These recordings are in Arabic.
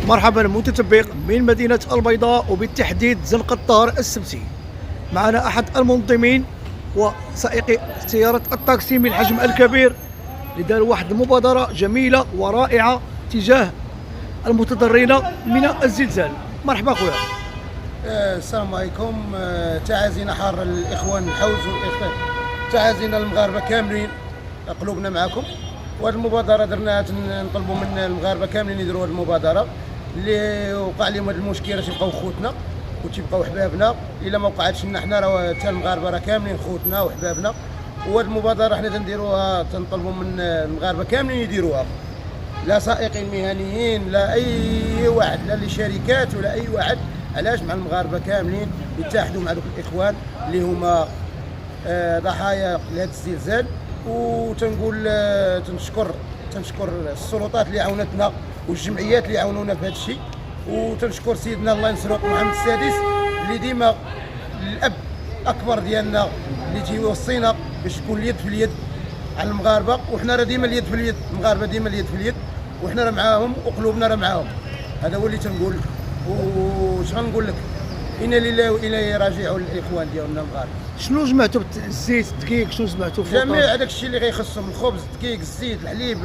مرحبا متتبع من مدينة البيضاء وبالتحديد زنقطار السبتي. معنا أحد المنظمين وسائقي سيارة التاكسي من الحجم الكبير اللي دار واحد المبادرة جميلة ورائعة تجاه المتضررين من الزلزال. مرحبا خويا. السلام عليكم. تعازينا حار الاخوان الحوز والاخوان، تعازينا المغاربه كاملين، قلوبنا معكم. وهذه المبادره درناها نطلبوا من المغاربه كاملين يديروا هذه المبادره اللي وقع لهم هذا المشكل باش يبقاو خوتنا وتيبقاو حبابنا. الا ما وقعتش لنا حنا راه حتى المغاربه راه كاملين خوتنا وحبابنا. وهذه المبادره حنا تنديروها تنطلبوا من المغاربه كاملين يديروها، لا سائقين مهنيين لا اي واحد، لا لشركات ولا اي واحد. علاش؟ مع المغاربه كاملين يتحدوا مع دوك الاخوان اللي هما ضحايا لهذا الزلزال. وتنقول تنشكر السلطات اللي عاونتنا والجمعيات اللي عاونونا في هذا الشيء. وتنشكر سيدنا الله ينصرو محمد السادس اللي ديما الاب الاكبر ديالنا اللي تيوصينا باش تكون اليد في اليد على المغاربه. وحنا راه ديما اليد في اليد، المغاربه ديما اليد في اليد، وحنا راه معاهم وقلوبنا راه معاهم. هذا هو اللي تنقول. وش غنقول لك؟ إنا لله وإنا إليه راجعون الاخوان ديالنا المغاربه. شنو جمعتوا الزيت الدقيق؟ شنو جمعتوا في جميع هذاك الشيء اللي غيخصهم، الخبز الدقيق الزيت الحليب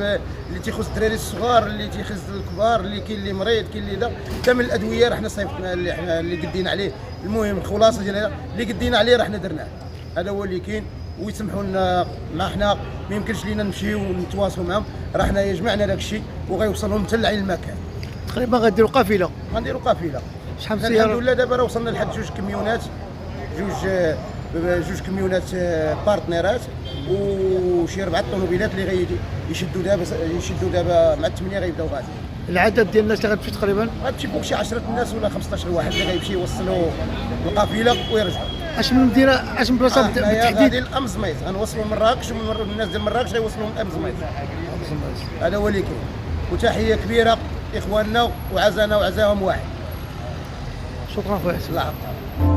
اللي تيخص الدراري الصغار، اللي تيخص الكبار، اللي كاين اللي مريض كاين اللي دا. كامل الادويه راه حنا صيفطنا اللي قدينا عليه. المهم الخلاصه ديال اللي قدينا عليه راه حنا درناه. هذا هو اللي كاين. ويسمحوا لنا ما حنا ما يمكنش لينا نمشيو ونتواصلوا معهم، راه حنا جمعنا داك الشيء وغيوصلهم حتى لعين المكان. تقريبا غديروا قافله. غنديروا قافله. شحال من سياره؟ الحمد لله دابا راه وصلنا لحد جوج كميونات، جوج كميونات بارتنيرات وشي 4 طوموبيلات اللي يشدوا دابا مع 8 غيبداو غادي. العدد ديال الناس اللي غتمشي تقريبا غتمشي فوق شي 10 الناس ولا 15 واحد اللي غيمشي يوصلوا القافله ويرجعوا. اش من مدينه، اش من بلاصه بالتحديد؟ غادي لامزميت، غنوصلوا مراكش، ومن الناس ديال مراكش غيوصلوا لامزميت. هذا هو اللي كاين. وتحيه كبيره اخواننا وعزانا وعزاهم واحد. شكرا خويا. الله يعطيك.